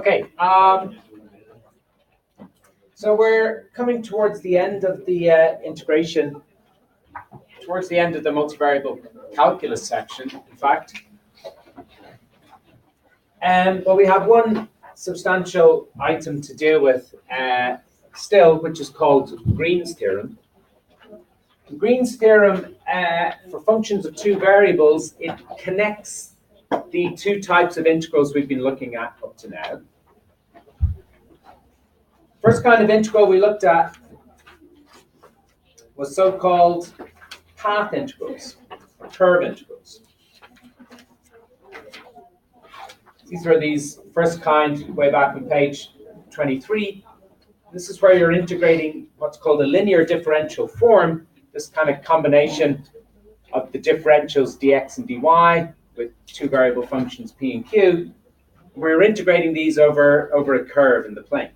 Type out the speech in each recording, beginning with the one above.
Okay, so we're coming towards the end of the integration, towards the end of the multivariable calculus section, in fact. But we have one substantial item to deal with still, which is called Green's theorem. Green's theorem, for functions of two variables, it connects the two types of integrals we've been looking at up to now. First kind of integral we looked at was so-called path integrals, or curve integrals. These were these first kind way back on page 23. This is where you're integrating what's called a linear differential form, this kind of combination of the differentials dx and dy with two variable functions p and q. We're integrating these over a curve in the plane.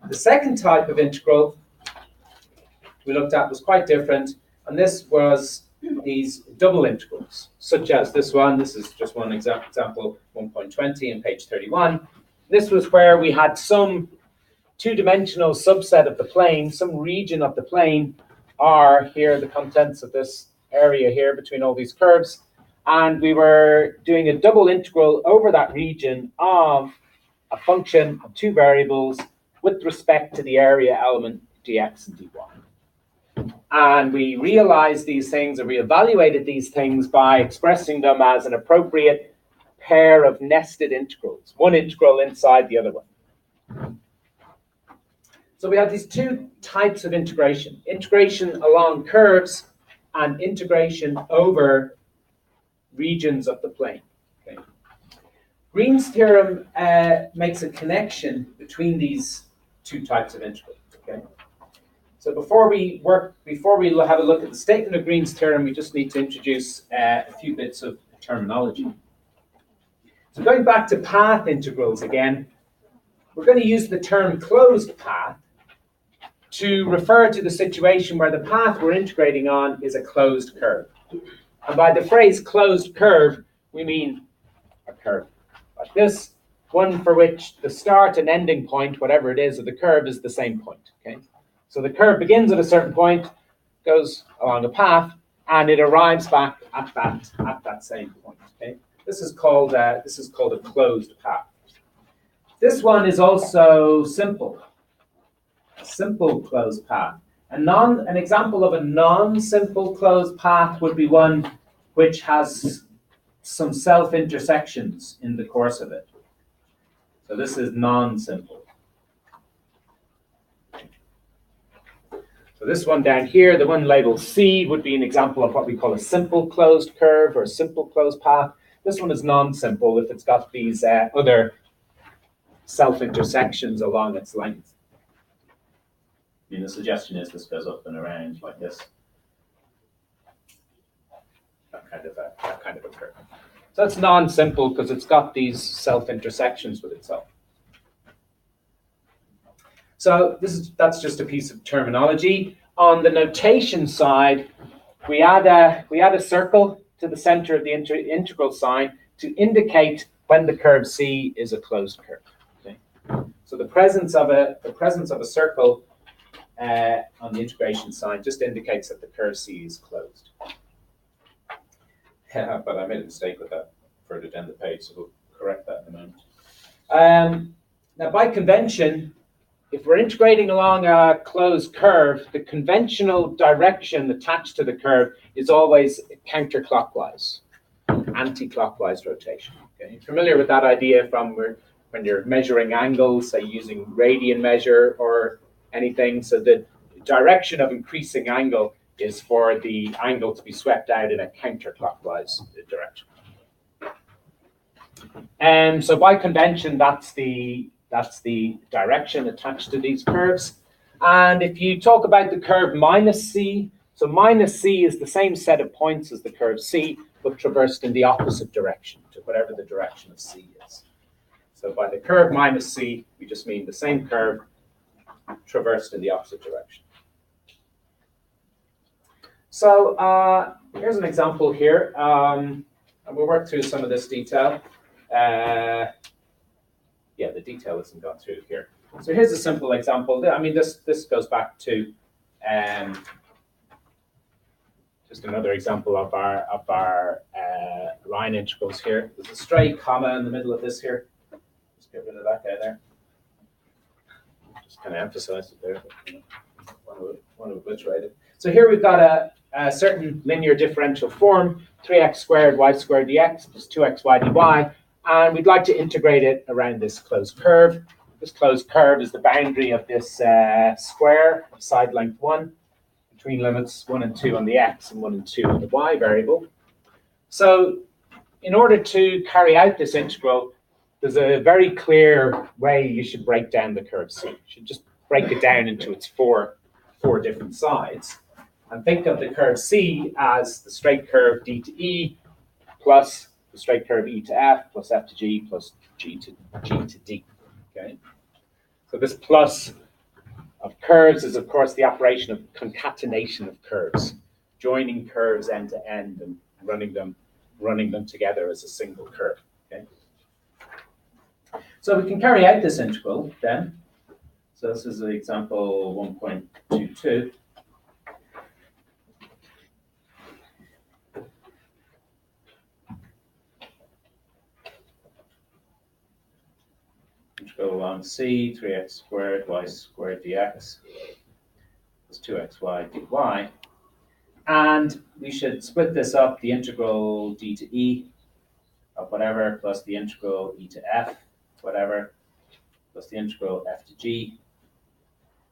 The second type of integral we looked at was quite different, and this was these double integrals, such as this one. This is just one example 1.20 on page 31. This was where we had some two-dimensional subset of the plane, some region of the plane, R, here, the contents of this area here between all these curves, and we were doing a double integral over that region of a function of two variables with respect to the area element dx and dy. And we realized these things, or we evaluated these things by expressing them as an appropriate pair of nested integrals, one integral inside the other one. So we have these two types of integration along curves and integration over regions of the plane. Okay. Green's theorem makes a connection between these two types of integrals. Okay. So before we have a look at the statement of Green's theorem, we just need to introduce a few bits of terminology. So going back to path integrals again, we're going to use the term closed path to refer to the situation where the path we're integrating on is a closed curve. And by the phrase closed curve, we mean a curve like this, one for which the start and ending point, whatever it is, of the curve is the same point. Okay? So the curve begins at a certain point, goes along a path, and it arrives back at that same point. Okay? This is called a closed path. This one is also simple. A simple closed path. An example of a non-simple closed path would be one which has some self-intersections in the course of it. So this is non-simple. So this one down here, the one labeled C, would be an example of what we call a simple closed curve or a simple closed path. This one is non-simple if it's got these other self-intersections along its length. I mean, the suggestion is this goes up and around like this. That kind of a curve. So it's non-simple because it's got these self-intersections with itself. So that's just a piece of terminology. On the notation side, we add a circle to the center of the integral sign to indicate when the curve C is a closed curve. Okay? So the presence of a circle on the integration sign just indicates that the curve C is closed. But I made a mistake with that further down the page, so we'll correct that in a moment. Now, by convention, if we're integrating along a closed curve, the conventional direction attached to the curve is always counterclockwise, anti-clockwise rotation. Okay? You're familiar with that idea from when you're measuring angles, say using radian measure or anything. So the direction of increasing angle is for the angle to be swept out in a counterclockwise direction. And so by convention, that's the direction attached to these curves. And if you talk about the curve minus C, so minus C is the same set of points as the curve C, but traversed in the opposite direction to whatever the direction of C is. So by the curve minus C, we just mean the same curve traversed in the opposite direction. So here's an example here. And we'll work through some of this detail. the detail isn't gone through here. So here's a simple example. I mean, this goes back to just another example of our line integrals here. There's a stray comma in the middle of this here. Just get rid of that guy there. Just kind of emphasize it there. Want to obliterate it. So here we've got a certain linear differential form, 3x squared y squared dx plus 2xy dy, and we'd like to integrate it around this closed curve. This closed curve is the boundary of this square of side length 1 between limits 1 and 2 on the x and 1 and 2 on the y variable. So in order to carry out this integral, there's a very clear way you should break down the curve C. You should just break it down into its four different sides. And think of the curve C as the straight curve D to E plus the straight curve E to F plus F to G plus G to D. Okay? So this plus of curves is, of course, the operation of concatenation of curves, joining curves end to end and running them together as a single curve. Okay? So we can carry out this integral then. So this is example 1.22. Integral along C, 3x squared y squared dx plus 2xy dy. And we should split this up, the integral d to e of whatever plus the integral e to f, whatever, plus the integral f to g,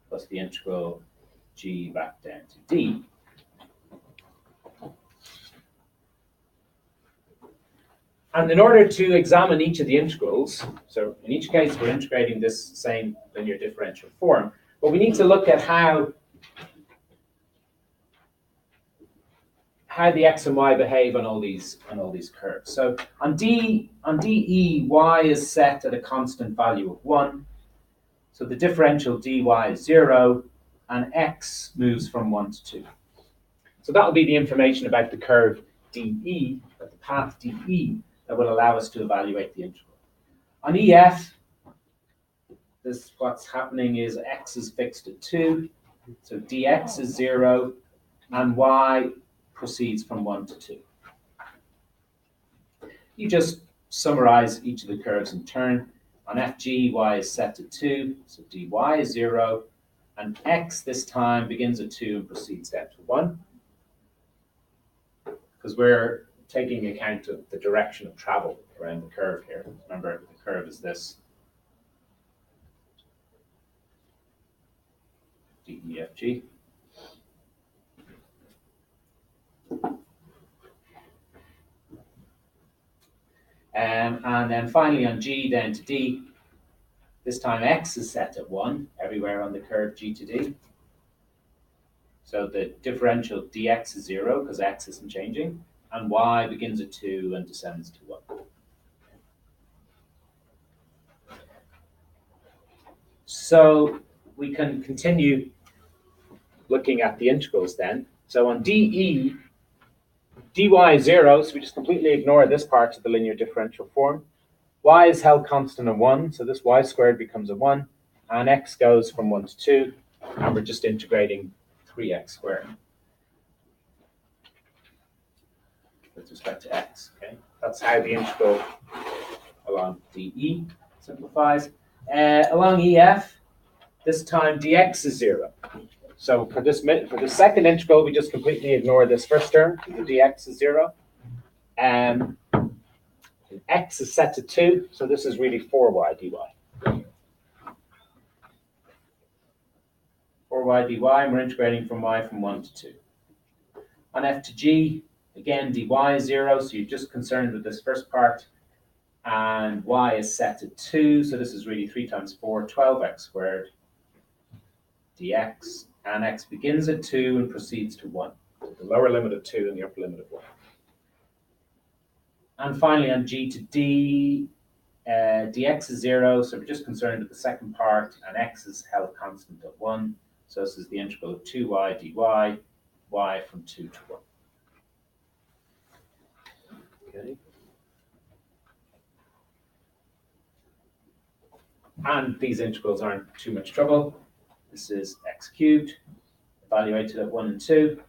plus the integral g back down to d. And in order to examine each of the integrals, so in each case we're integrating this same linear differential form, but we need to look at how the x and y behave on all these curves. So on DE, y is set at a constant value of 1. So the differential dy is 0, and x moves from 1 to 2. So that will be the information about the curve DE, the path DE, that will allow us to evaluate the integral. On EF, what's happening is x is fixed at 2, so dx is 0, and y proceeds from 1 to 2. You just summarize each of the curves in turn. On FG, y is set to 2, so dy is 0, and x this time begins at 2 and proceeds down to 1, because we're taking account of the direction of travel around the curve here. Remember, the curve is this DEFG. And then finally on G down to D, this time x is set at 1 everywhere on the curve G to D. So the differential dx is 0 because x isn't changing, and y begins at 2 and descends to 1. So we can continue looking at the integrals then. So on DE, dy is 0, so we just completely ignore this part of the linear differential form. Y is held constant at 1, so this y squared becomes a 1, and x goes from 1 to 2, and we're just integrating 3x squared with respect to x. Okay, that's how the integral along DE simplifies. Along EF, this time dx is 0. So for the second integral, we just completely ignore this first term. The dx is 0. X is set to 2, so this is really 4y dy. 4y dy, and we're integrating from y from 1 to 2. On f to g, again, dy is 0, so you're just concerned with this first part. And y is set to 2, so this is really 3 times 4, 12x squared dx. And x begins at 2 and proceeds to 1. The lower limit of 2 and the upper limit of 1. And finally on g to d, dx is 0, so we're just concerned with the second part, and x is held constant at 1. So this is the integral of 2y dy, y from 2 to 1. Okay. And these integrals aren't too much trouble. This is x cubed, evaluated at 1 and 2.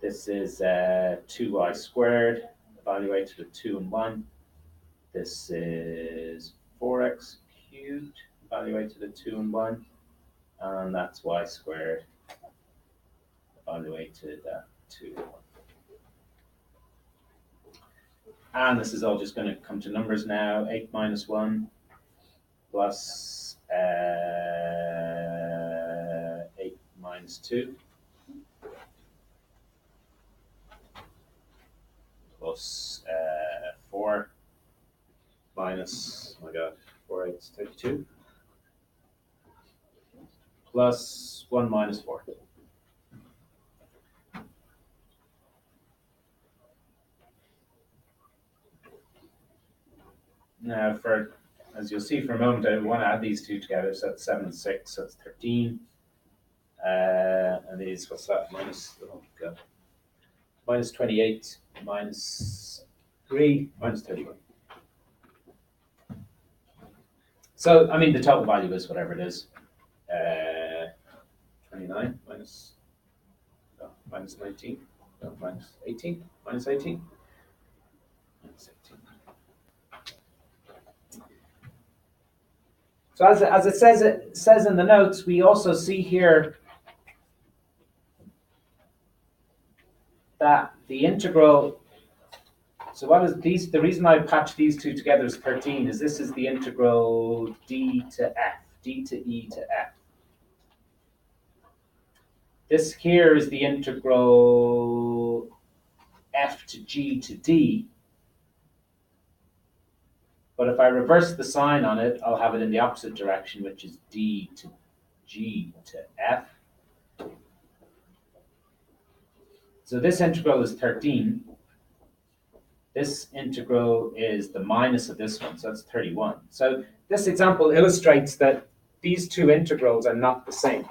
This is 2y squared, evaluated at 2 and 1. This is 4x cubed, evaluated at 2 and 1. And that's y squared, evaluated at 2 and 1. And this is all just going to come to numbers now. 8 minus 1 plus 8 minus 2 plus 4 minus, oh my god, 4 8 is 32 plus 1 minus 4. Now, as you'll see for a moment, I want to add these two together. So that's 7 and 6, so that's 13. And these, what's that? Minus 28, minus 3, minus 31. So, I mean, the total value is whatever it is. 29 minus 19, no, minus 18, minus 18. Minus 18. So as it says in the notes, we also see here that the integral, so what is these, the reason I patched these two together as 13 is this is the integral d to f, d to e to f. This here is the integral f to g to d. But if I reverse the sign on it, I'll have it in the opposite direction, which is d to g to f. So this integral is 13. This integral is the minus of this one, so that's 31. So this example illustrates that these two integrals are not the same,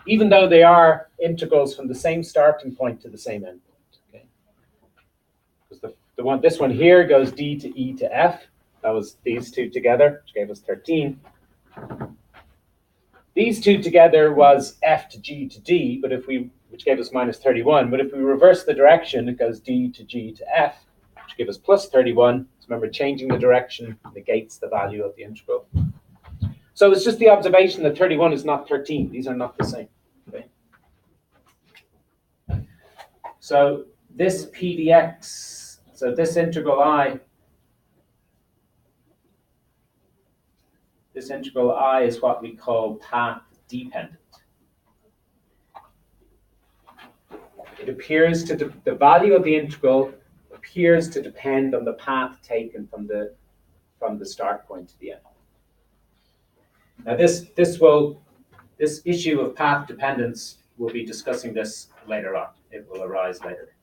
even though they are integrals from the same starting point to the same end point. Okay? Because this one here goes d to e to f. That was these two together, which gave us 13. These two together was f to g to d, which gave us minus 31. But if we reverse the direction, it goes d to g to f, which gives us plus 31. So remember, changing the direction negates the value of the integral. So it's just the observation that 31 is not 13. These are not the same. Okay? So this PDX, so this integral I, this integral I is what we call path dependent. It appears to, the value of the integral appears to depend on the path taken from the start point to the end. Now this issue of path dependence, we'll be discussing this later on. It will arise later.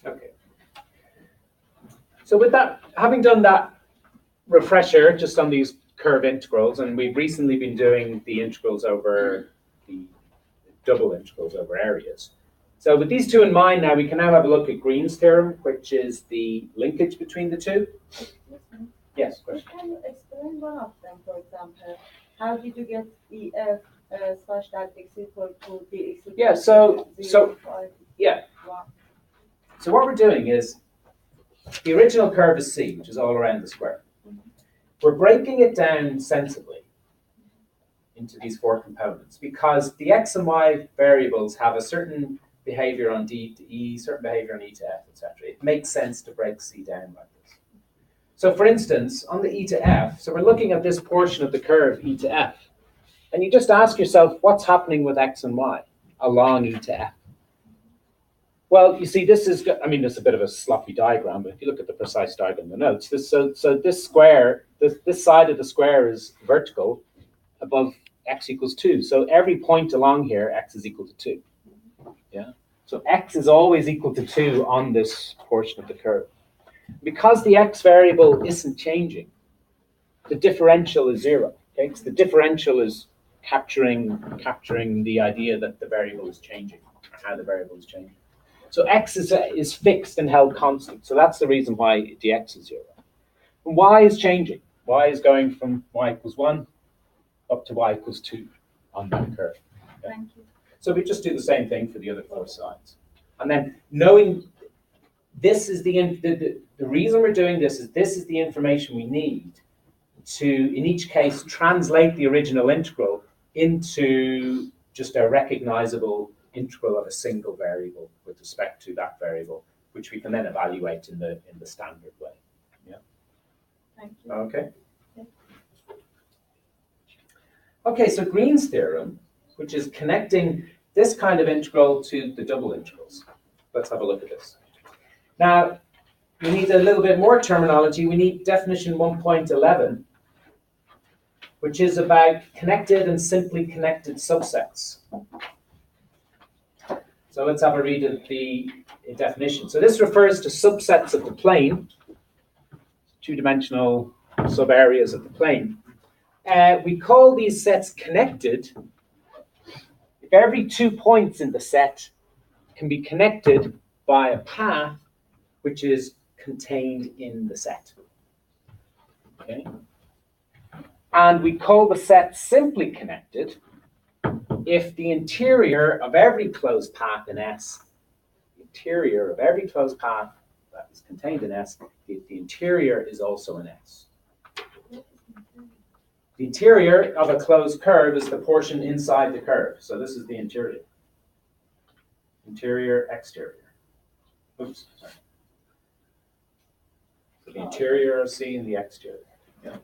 Okay. So with that, having done that refresher just on these curve integrals, and we've recently been doing the integrals over the double integrals over areas. So with these two in mind now, we can now have a look at Green's theorem, which is the linkage between the two. Yes, question. Can you explain one of them, for example? How did you get EF such that x equal to b x equal yeah, to so 0, 5, yeah. 1? So what we're doing is the original curve is C, which is all around the square. We're breaking it down sensibly into these four components because the x and y variables have a certain behavior on d to e, certain behavior on e to f, etc. It makes sense to break C down like this. So for instance, on the e to f, so we're looking at this portion of the curve e to f, and you just ask yourself, what's happening with x and y along e to f? Well, you see, this is, I mean, it's a bit of a sloppy diagram, but if you look at the precise diagram in the notes, so this square, this side of the square is vertical above x equals 2. So every point along here, x is equal to 2. Yeah. So x is always equal to 2 on this portion of the curve. Because the x variable isn't changing, the differential is 0. Okay, so the differential is capturing the idea that the variable is changing, or how the variable is changing. So x is fixed and held constant. So that's the reason why dx is 0. And y is changing. Y is going from y equals 1 up to y equals 2 on that curve. Okay? Thank you. So we just do the same thing for the other 4 sides. And then knowing this is the reason we're doing this is the information we need to, in each case, translate the original integral into just a recognizable integral of a single variable with respect to that variable, which we can then evaluate in the standard way. Yeah. Thank you. Okay. Okay, so Green's theorem, which is connecting this kind of integral to the double integrals. Let's have a look at this. Now, we need a little bit more terminology. We need definition 1.11, which is about connected and simply connected subsets. So let's have a read of the definition. So this refers to subsets of the plane, two-dimensional subareas of the plane. We call these sets connected if every 2 points in the set can be connected by a path which is contained in the set. Okay? And we call the set simply connected if the interior of every closed path in S, the interior of every closed path that is contained in S, if the interior is also in S. The interior of a closed curve is the portion inside the curve. So this is the interior. Interior, exterior. Oops, sorry. So the interior of C and the exterior. Yeah.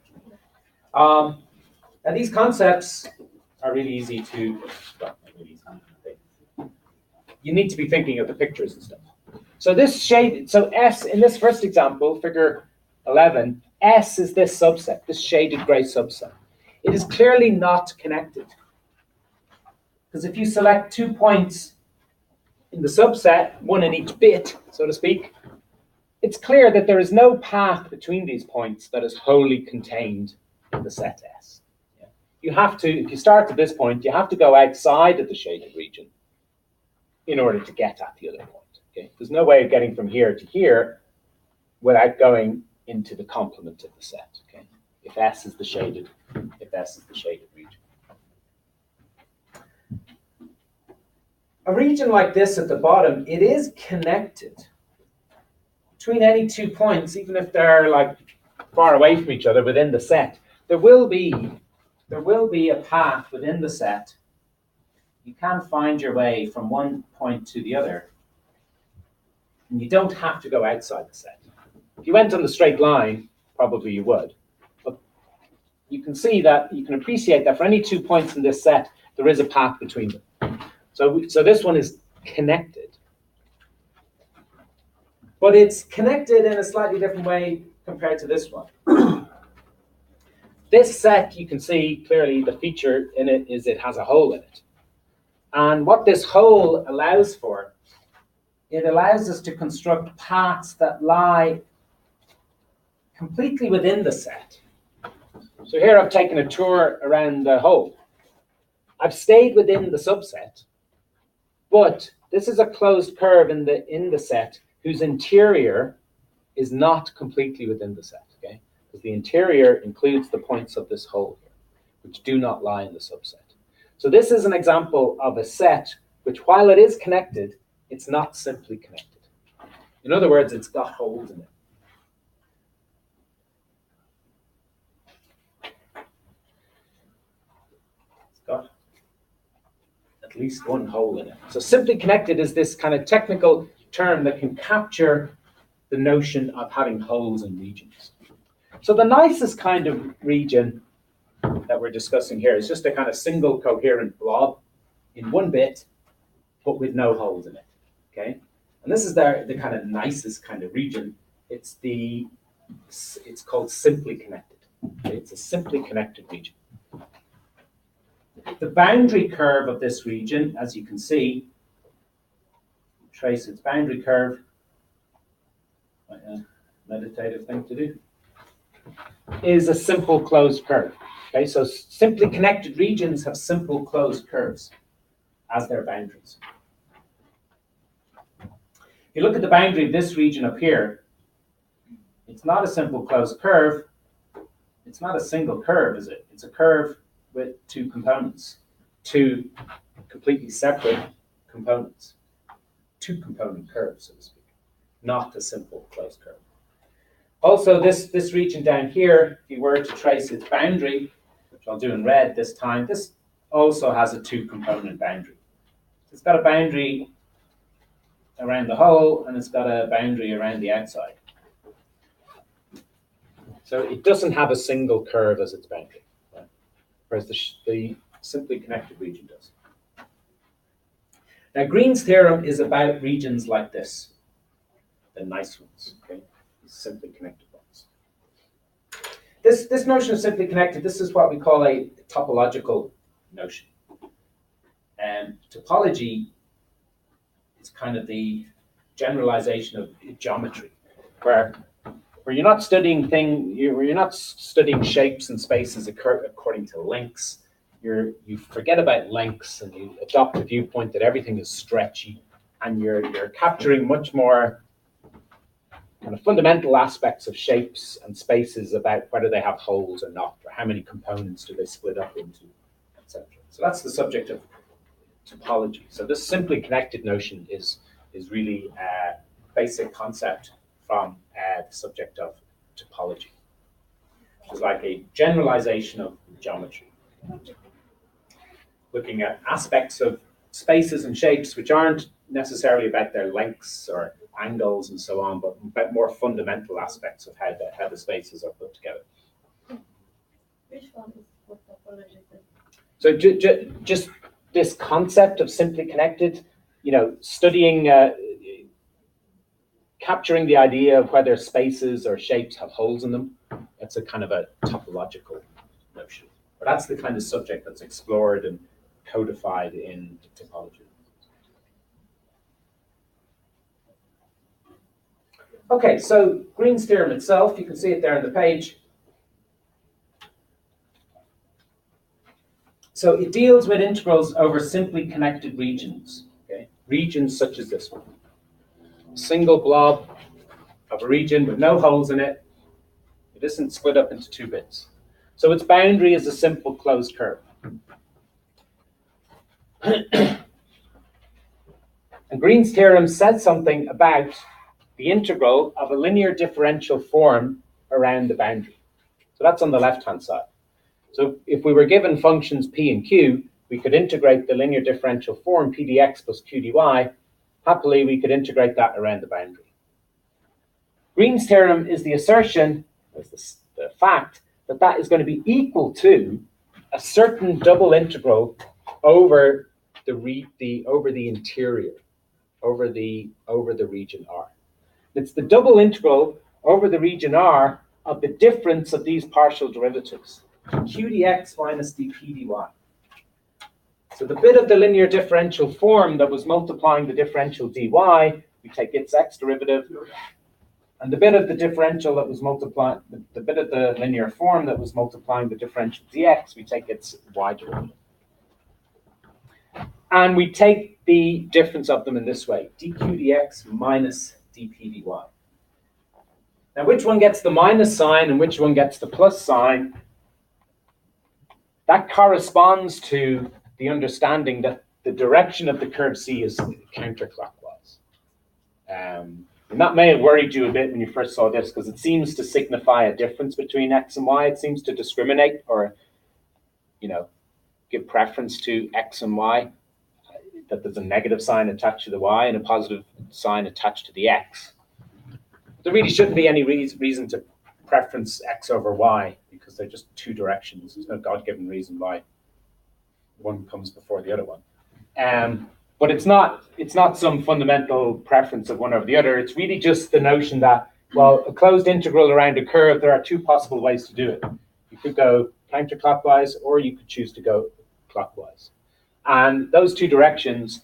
And these concepts are really easy to, well, not really easy. You need to be thinking of the pictures and stuff. So this shaded, so S, in this first example, figure 11, S is this subset, this shaded gray subset. It is clearly not connected. Because if you select 2 points in the subset, one in each bit, so to speak, it's clear that there is no path between these points that is wholly contained in the set S. Yeah. You have to, if you start at this point, you have to go outside of the shaded region in order to get at the other point. Okay? There's no way of getting from here to here without going into the complement of the set. Okay? If S is the shaded region. A region like this at the bottom, it is connected between any 2 points, even if they're like far away from each other within the set. There will be a path within the set. You can find your way from one point to the other, and you don't have to go outside the set. If you went on the straight line, probably you would. But you can see that, you can appreciate that for any 2 points in this set, there is a path between them. So this one is connected. But it's connected in a slightly different way compared to this one. This set, you can see clearly the feature in it is it has a hole in it. And what this hole allows for, it allows us to construct paths that lie completely within the set. So here I've taken a tour around the hole. I've stayed within the subset, but this is a closed curve in the set whose interior is not completely within the set, okay? Because the interior includes the points of this hole here, which do not lie in the subset. So this is an example of a set which, while it is connected, it's not simply connected. In other words, it's got holes in it. It's got at least one hole in it. So simply connected is this kind of technical term that can capture the notion of having holes in regions. So the nicest kind of region that we're discussing here is just a kind of single coherent blob in one bit, but with no holes in it. Okay, and this is the kind of nicest kind of region. It's called simply connected. Okay? It's a simply connected region. The boundary curve of this region, as you can see, trace its boundary curve. Quite a meditative thing to do. Is a simple closed curve. Okay, so simply connected regions have simple closed curves as their boundaries. If you look at the boundary of this region up here, it's not a simple closed curve. It's not a single curve, is it? It's a curve with two components, two completely separate components, two component curves, so to speak, not a simple closed curve. Also, this region down here, if you were to trace its boundary, which I'll do in red this time, this also has a two component boundary. It's got a boundary around the hole and it's got a boundary around the outside. So it doesn't have a single curve as its boundary, right? Whereas the simply connected region does. Now, Green's theorem is about regions like this, the nice ones, okay? Simply connected ones. This notion of simply connected, this is what we call a topological notion. And topology is kind of the generalization of geometry, where you're not studying you're not studying shapes and spaces according to lengths. You forget about lengths and you adopt a viewpoint that everything is stretchy, and you're capturing much more kind of fundamental aspects of shapes and spaces about whether they have holes or not, or how many components do they split up into, etc. So that's the subject of topology. So this simply connected notion is really a basic concept from the subject of topology, which is like a generalization of geometry, looking at aspects of spaces and shapes which aren't necessarily about their lengths or angles and so on, but about more fundamental aspects of how the spaces are put together. Which one is what topology is? So just this concept of simply connected, studying, capturing the idea of whether spaces or shapes have holes in them, that's a kind of a topological notion. But that's the kind of subject that's explored and codified in topology. Okay, so Green's theorem itself, you can see it there on the page. So it deals with integrals over simply connected regions, okay? Regions such as this one. A single blob of a region with no holes in it. It isn't split up into two bits. So its boundary is a simple closed curve. And Green's theorem said something about the integral of a linear differential form around the boundary. So that's on the left-hand side. So if we were given functions p and q, we could integrate the linear differential form p dx plus q dy. Happily, we could integrate that around the boundary. Green's theorem is the assertion, is the fact, that that is going to be equal to a certain double integral over the interior, over the region R. It's the double integral over the region R of the difference of these partial derivatives, q dx minus dp dy. So the bit of the linear differential form that was multiplying the differential dy, we take its x derivative, and the bit of the differential that was multiplying, the bit of the linear form that was multiplying the differential dx, we take its y derivative. And we take the difference of them in this way, dq dx minus dp dy. Now, which one gets the minus sign and which one gets the plus sign? That corresponds to the understanding that the direction of the curve C is counterclockwise. And that may have worried you a bit when you first saw this, because it seems to signify a difference between x and y. It seems to discriminate or, give preference to x and y, that there's a negative sign attached to the y and a positive sign attached to the x. There really shouldn't be any reason to preference x over y, because they're just two directions. There's no God-given reason why one comes before the other one. But it's not some fundamental preference of one over the other. It's really just the notion that, well, a closed integral around a curve, there are two possible ways to do it. You could go counterclockwise, or you could choose to go clockwise. And those two directions,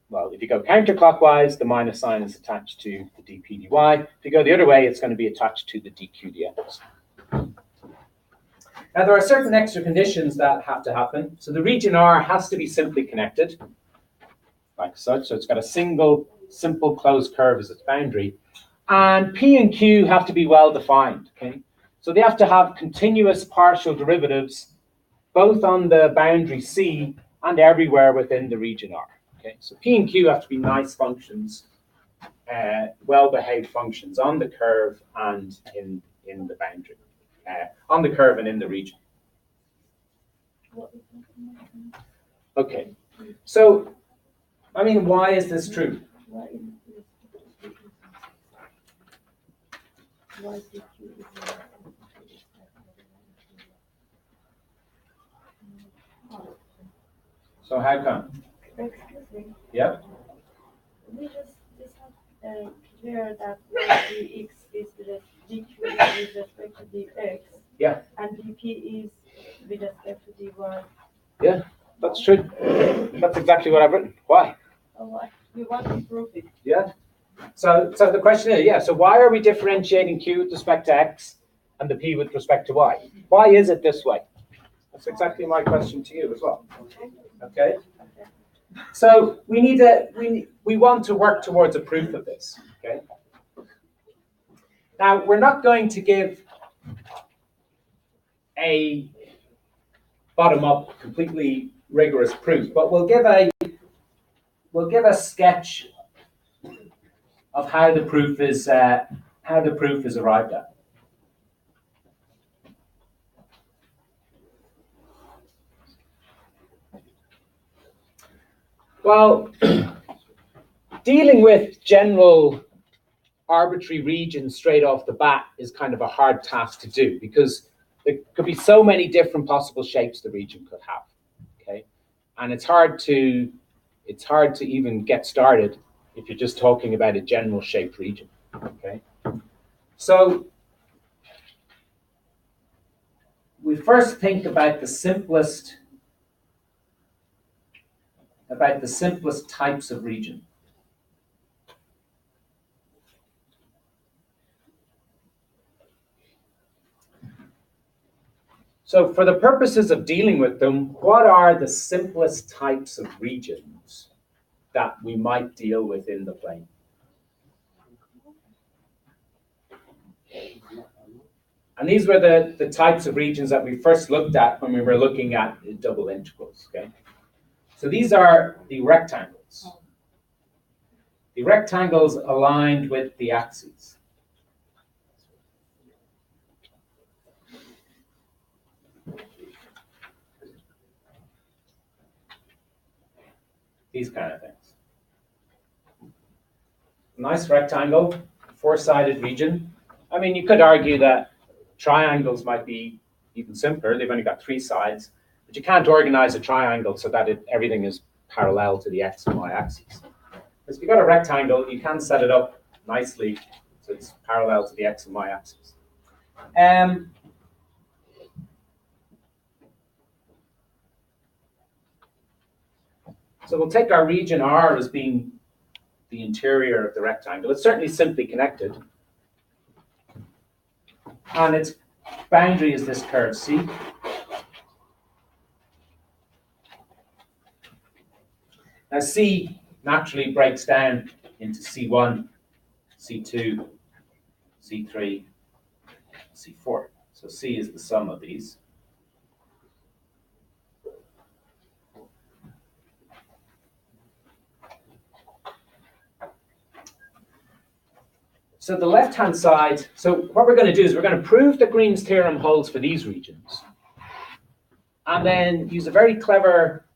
well, if you go counterclockwise, the minus sign is attached to the dp dy. If you go the other way, it's going to be attached to the dq dx. Now, there are certain extra conditions that have to happen. So the region R has to be simply connected, like such. So it's got a single, simple closed curve as its boundary. And P and Q have to be well defined, okay? So they have to have continuous partial derivatives, both on the boundary C and everywhere within the region R, okay? So P and Q have to be nice functions, well-behaved functions on the curve and in the boundary, on the curve and in the region. Okay, so, I mean, why is this true? So how come? Excuse me. Yep. We just have clear that dx is dq is with respect to dx. Yeah. And dp is with respect to dy. Yeah, that's true. That's exactly what I've written. Why? Oh, you want to prove it? Yeah. So the question is, yeah, so why are we differentiating q with respect to x and the p with respect to y? Why is it this way? That's exactly my question to you as well. Okay? So we want to work towards a proof of this. Okay? Now, we're not going to give a bottom-up, completely rigorous proof, but we'll give a sketch of how the proof is arrived at. Well, dealing with general arbitrary regions straight off the bat is kind of a hard task to do because there could be so many different possible shapes the region could have. Okay, and it's hard to even get started if you're just talking about a general shaped region. Okay, so we first think about the simplest types of region. So for the purposes of dealing with them, what are the simplest types of regions that we might deal with in the plane? And these were the types of regions that we first looked at when we were looking at double integrals. Okay, so these are the rectangles. The rectangles aligned with the axes. These kind of things. Nice rectangle, four-sided region. I mean, you could argue that triangles might be even simpler. They've only got three sides, but you can't organize a triangle so that everything is parallel to the x and y axes. Because if you've got a rectangle, you can set it up nicely so it's parallel to the x and y axes. So we'll take our region R as being the interior of the rectangle. It's certainly simply connected. And its boundary is this curve C. Now C naturally breaks down into C1, C2, C3, C4. So C is the sum of these. So the left-hand side, so what we're going to do is we're going to prove that Green's theorem holds for these regions. And then use a very clever,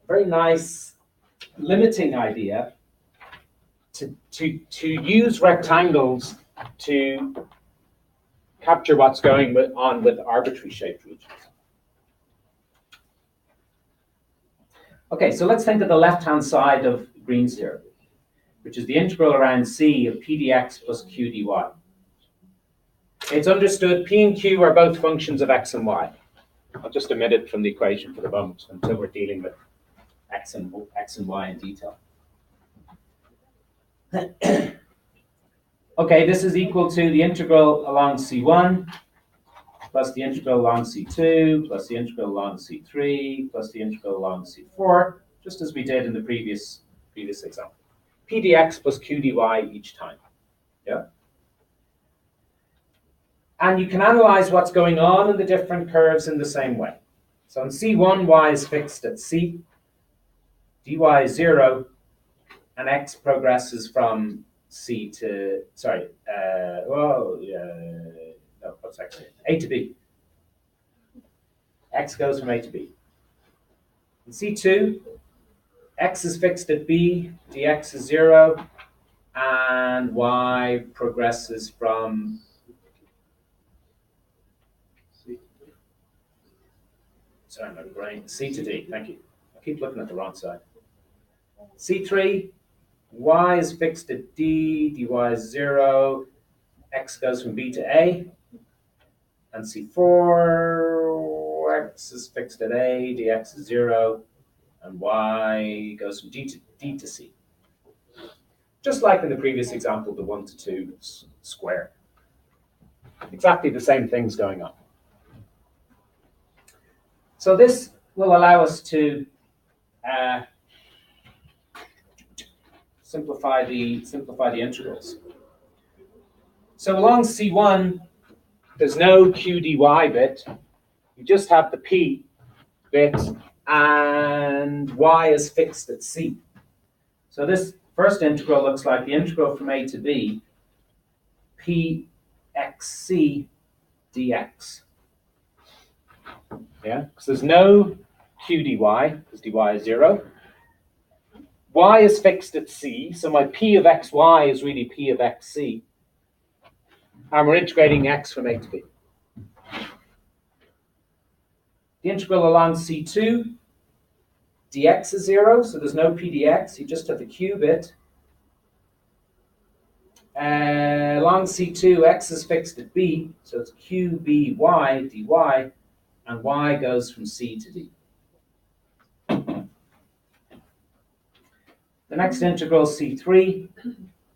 very nice limiting idea to use rectangles to capture what's going on with arbitrary shaped regions. Okay, so let's think of the left-hand side of Green's theorem, which is the integral around C of p dx plus q dy. It's understood P and Q are both functions of x and y. I'll just omit it from the equation for the moment until we're dealing with x and y in detail. Okay, this is equal to the integral along C1 plus the integral along C2, plus the integral along C3, plus the integral along C4, just as we did in the previous example. P dx plus Q dy each time. Yeah? And you can analyze what's going on in the different curves in the same way. So in C1, y is fixed at C, dy is 0, and x progresses from C to, what's x? A to B. X goes from A to B. In C2, x is fixed at B, dx is 0, and y progresses from my brain, C to D, thank you. I keep looking at the wrong side. C3, y is fixed at D, dy is 0, x goes from B to A, and C4, x is fixed at A, dx is 0, and y goes from D to C. Just like in the previous example, the 1 to 2 square. Exactly the same things going on. So this will allow us to simplify the integrals. So along C1, there's no Q dy bit. You just have the P bit, and y is fixed at C. So this first integral looks like the integral from A to B, Pxc dx. Yeah, because there's no Q dy, because dy is 0. Y is fixed at C, so my P of xy is really P of xc. And we're integrating x from A to B. The integral along C2, dx is 0, so there's no P dx, you just have the Q bit. Along C2, x is fixed at B, so it's Q by dy, and y goes from C to D. The next integral, C3,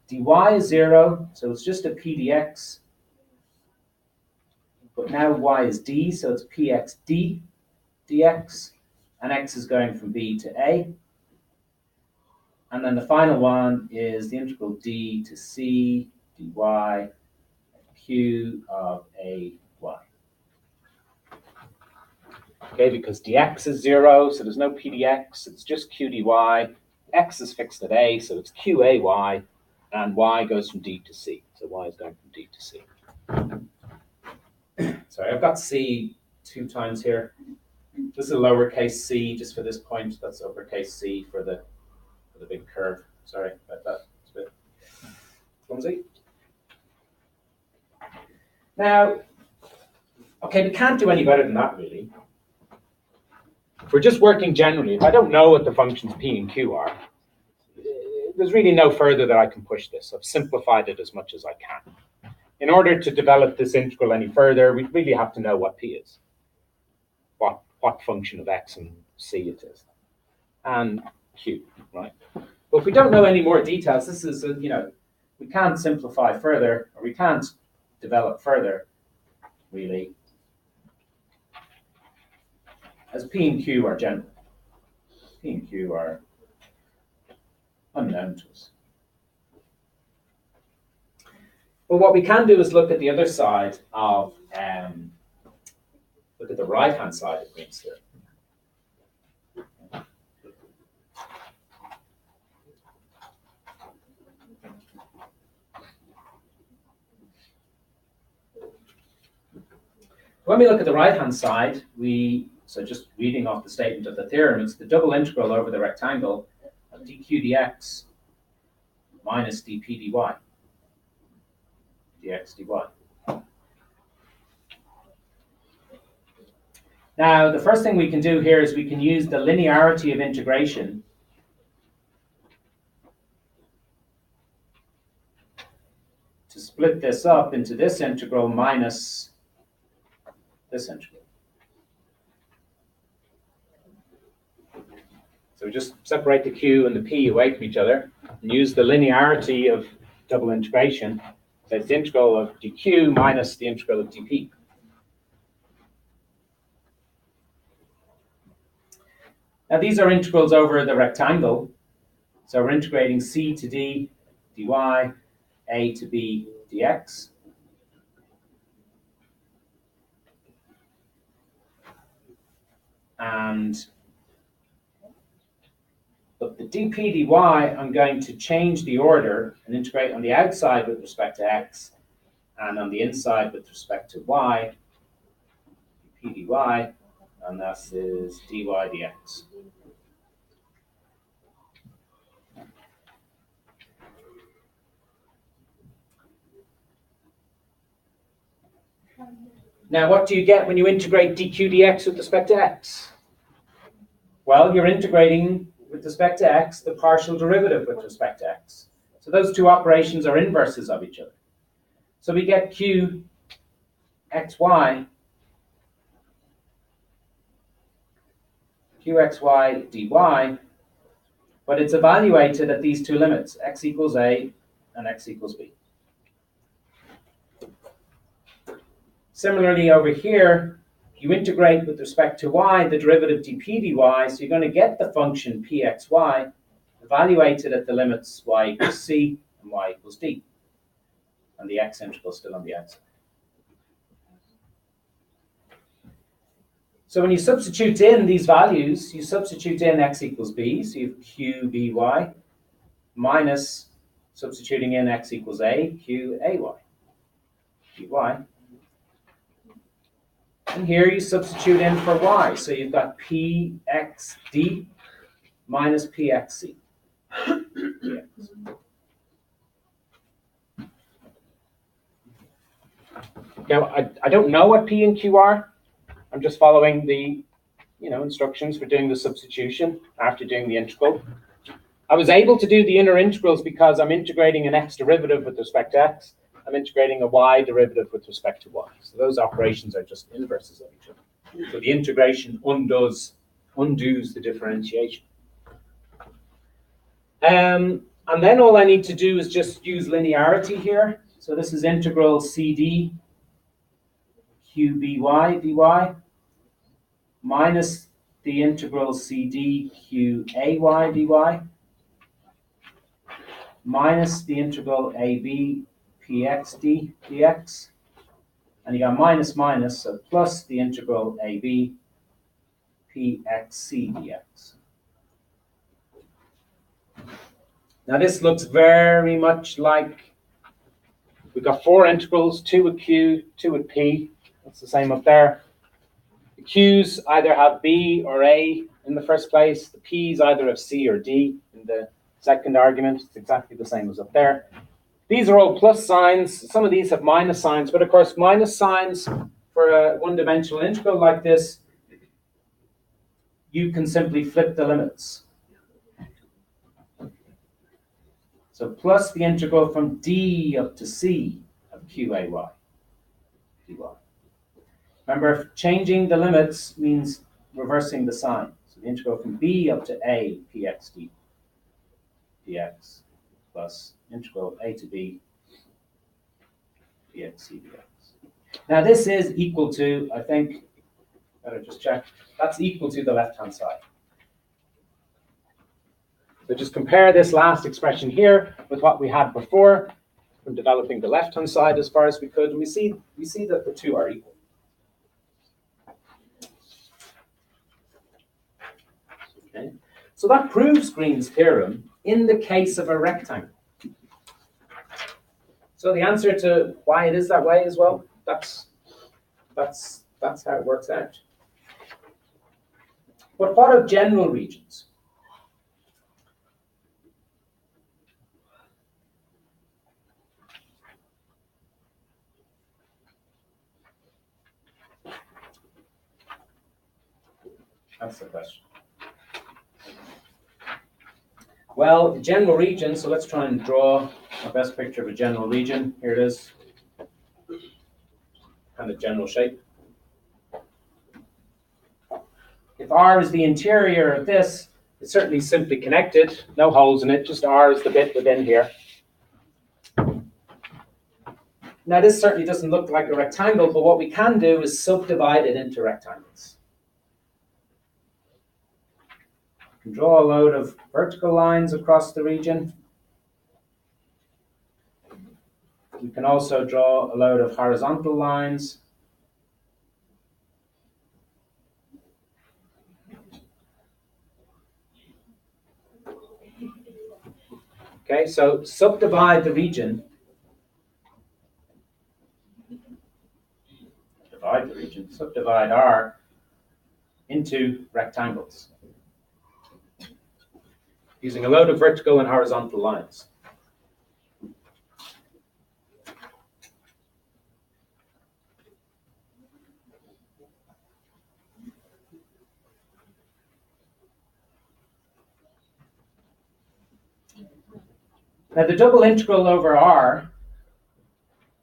dy is 0, so it's just a P dx. But now y is D, so it's Px d dx, and x is going from B to A. And then the final one is the integral d to C dy Q of A y. Okay, because dx is 0, so there's no P dx, it's just Q dy. X is fixed at A, so it's Q A y, and y goes from D to C. So y is going from D to C. Sorry, I've got C 2 times here. This is a lowercase c just for this point. That's uppercase C for the big curve. Sorry about that. It's a bit clumsy. Now, okay, we can't do any better than that, really. If we're just working generally, if I don't know what the functions p and q are, there's really no further that I can push this. I've simplified it as much as I can. In order to develop this integral any further, we really have to know what p is, what function of x and c it is, and q, right? But if we don't know any more details, this is, we can't simplify further, or we can't develop further, really, as p and q are general. P and q are unknown to us. But what we can do is look at the other side of, look at the right-hand side of Green's theorem. When we look at the right-hand side, so just reading off the statement of the theorem, it's the double integral over the rectangle of dq dx minus dp dy. Dx dy. Now, the first thing we can do here is we can use the linearity of integration to split this up into this integral minus this integral. So we just separate the q and the p away from each other and use the linearity of double integration. So it's the integral of dq minus the integral of dp. Now these are integrals over the rectangle. So we're integrating c to d dy, a to b dx. And but the dp dy, I'm going to change the order and integrate on the outside with respect to x and on the inside with respect to y, dp dy, and this is dy dx. Now, what do you get when you integrate dq dx with respect to x? Well, you're integrating with respect to x the partial derivative with respect to x. So those two operations are inverses of each other. So we get q xy qxy dy, but it's evaluated at these two limits, x equals a and x equals b. Similarly, over here, you integrate with respect to y the derivative dp dy, so you're going to get the function pxy evaluated at the limits y equals c and y equals d. And the x integral still on the outside. So when you substitute in these values, you substitute in x equals b, so you have q by minus substituting in x equals a, q ay, dy. And here you substitute in for y, so you've got pxd minus pxc. Now, I don't know what p and q are. I'm just following the instructions for doing the substitution after doing the integral. I was able to do the inner integrals because I'm integrating an x derivative with respect to x. I'm integrating a y derivative with respect to y. So those operations are just inverses of each other. So the integration undoes the differentiation. And then all I need to do is just use linearity here. So this is integral cd qby dy minus the integral cd qay dy minus the integral ab pxd dx, and you got minus minus, so plus the integral ab pxc dx. Now this looks very much like we've got four integrals, two with q, two with p. That's the same up there. The q's either have b or a in the first place. The p's either have c or d in the second argument. It's exactly the same as up there. These are all plus signs. Some of these have minus signs, but of course minus signs for a one-dimensional integral like this, you can simply flip the limits. So plus the integral from d up to c of qay dy. Remember, changing the limits means reversing the sign. So the integral from b up to a pxd dx plus integral a to b pxc dx. Now this is equal to, I think, better just check, that's equal to the left-hand side. So just compare this last expression here with what we had before from developing the left-hand side as far as we could, and we see that the two are equal. Okay. So that proves Green's theorem in the case of a rectangle. So the answer to why it is that way as well, that's how it works out. But what of general regions? That's the question. Well, the general region, so let's try and draw our best picture of a general region. Here it is. Kind of general shape. If R is the interior of this, it's certainly simply connected, no holes in it, just R is the bit within here. Now this certainly doesn't look like a rectangle, but what we can do is subdivide it into rectangles. You can draw a load of vertical lines across the region. You can also draw a load of horizontal lines. Okay, so subdivide the region. Subdivide R into rectangles using a load of vertical and horizontal lines. Now the double integral over R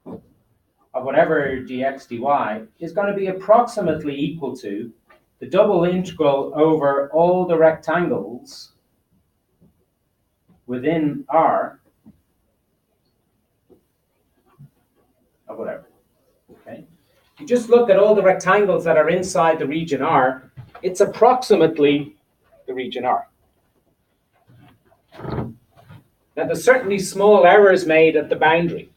of whatever dx dy is going to be approximately equal to the double integral over all the rectangles within R of whatever. Okay? You just look at all the rectangles that are inside the region R, it's approximately the region R. Now there's certainly small errors made at the boundary,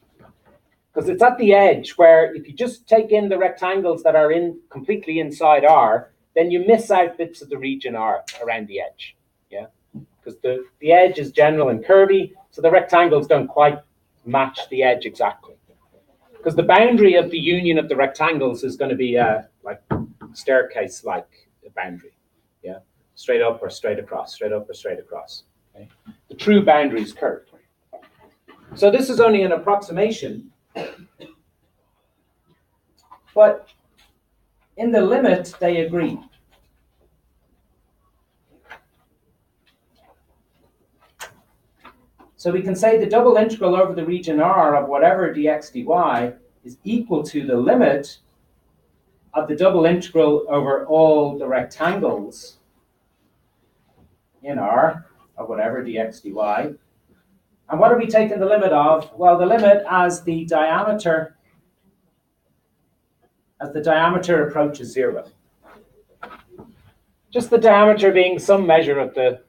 because it's at the edge where if you just take in the rectangles that are completely inside R, then you miss out bits of the region R around the edge. Yeah, because the edge is general and curvy, so the rectangles don't quite match the edge exactly. Because the boundary of the union of the rectangles is going to be like staircase-like boundary. Yeah, straight up or straight across, straight up or straight across. Okay? The true boundary is curved. So this is only an approximation, but in the limit they agree. So we can say the double integral over the region R of whatever dx dy is equal to the limit of the double integral over all the rectangles in R of whatever dx dy. And what are we taking the limit of? Well, the limit as the diameter approaches 0. Just the diameter being some measure of the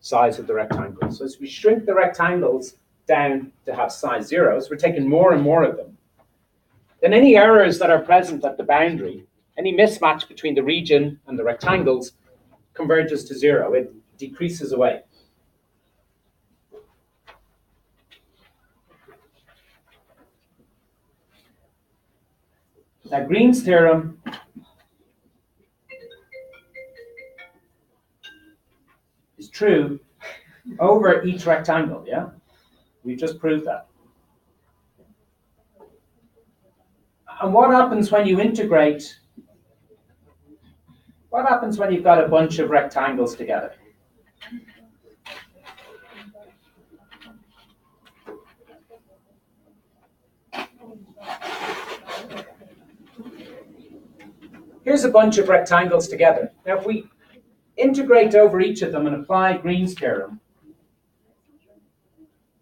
size of the rectangle. So as we shrink the rectangles down to have size 0, so we're taking more and more of them, then any errors that are present at the boundary, any mismatch between the region and the rectangles, converges to 0. It decreases away. Now Green's theorem is true over each rectangle, yeah? We just proved that. And what happens when you integrate? What happens when you've got a bunch of rectangles together? Here's a bunch of rectangles together. Now if we integrate over each of them and apply Green's theorem,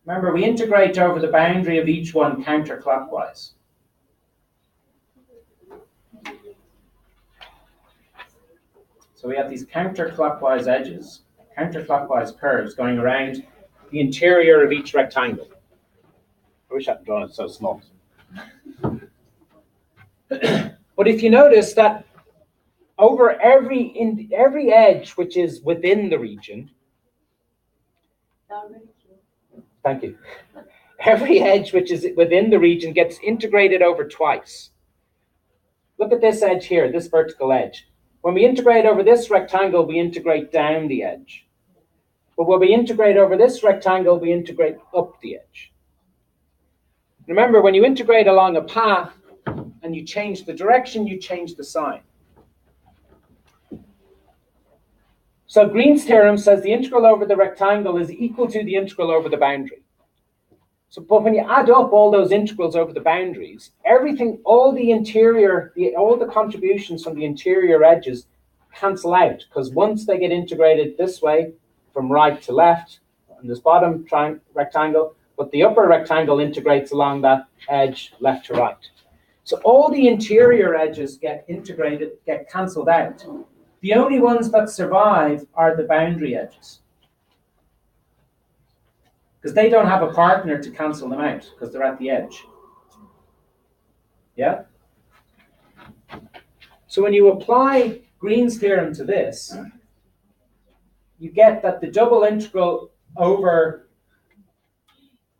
remember we integrate over the boundary of each one counterclockwise. So we have these counterclockwise edges, counterclockwise curves going around the interior of each rectangle. I wish I had drawn it so small. But if you notice that over every edge which is within the region, thank you. Every edge which is within the region gets integrated over twice. Look at this edge here, this vertical edge. When we integrate over this rectangle, we integrate down the edge. But when we integrate over this rectangle, we integrate up the edge. Remember, when you integrate along a path and you change the direction, you change the sign. So Green's theorem says the integral over the rectangle is equal to the integral over the boundary. So, but when you add up all those integrals over the boundaries, everything, all the contributions from the interior edges cancel out, because once they get integrated this way, from right to left, in this bottom rectangle, but the upper rectangle integrates along that edge left to right. So all the interior edges get integrated, get cancelled out. The only ones that survive are the boundary edges, because they don't have a partner to cancel them out because they're at the edge. Yeah? So when you apply Green's theorem to this, you get that the double integral over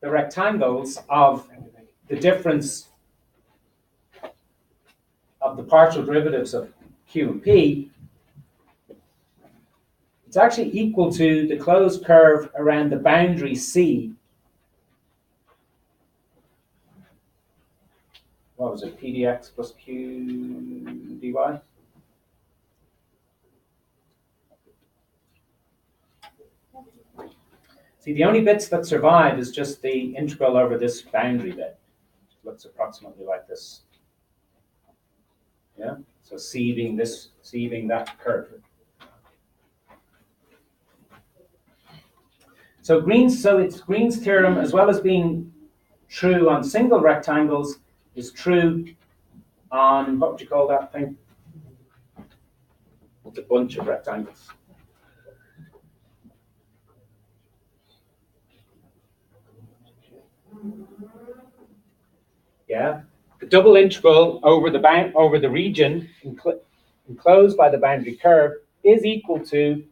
the rectangles of the difference of the partial derivatives of Q and P, it's actually equal to the closed curve around the boundary C. What was it? P dx plus Q dy? See, the only bits that survive is just the integral over this boundary bit. It looks approximately like this. Yeah? So C being this, C being that curve. So it's Green's theorem, as well as being true on single rectangles, is true on, what would you call that thing? It's a bunch of rectangles. Yeah, the double integral over the region enclosed by the boundary curve is equal to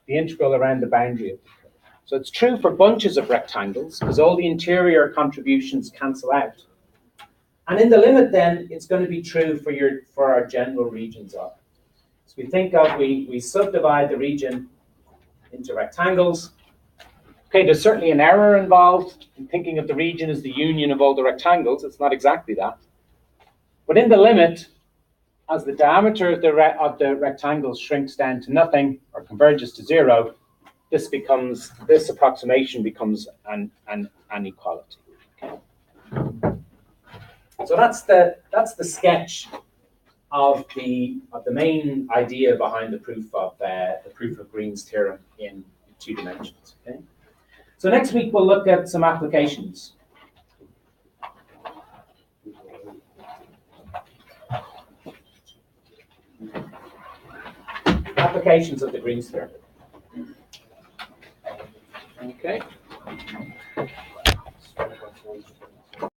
the integral around the boundary of the curve. So it's true for bunches of rectangles because all the interior contributions cancel out. And in the limit, then, it's going to be true for our general regions of. So we think of we subdivide the region into rectangles. Okay, there's certainly an error involved in thinking of the region as the union of all the rectangles. It's not exactly that. But in the limit, as the diameter of the rectangles shrinks down to nothing or converges to zero, this approximation becomes an equality. Okay. So that's the sketch of the main idea behind the proof of Green's theorem in 2 dimensions. Okay. So next week we'll look at some applications. Applications of the Green's theorem.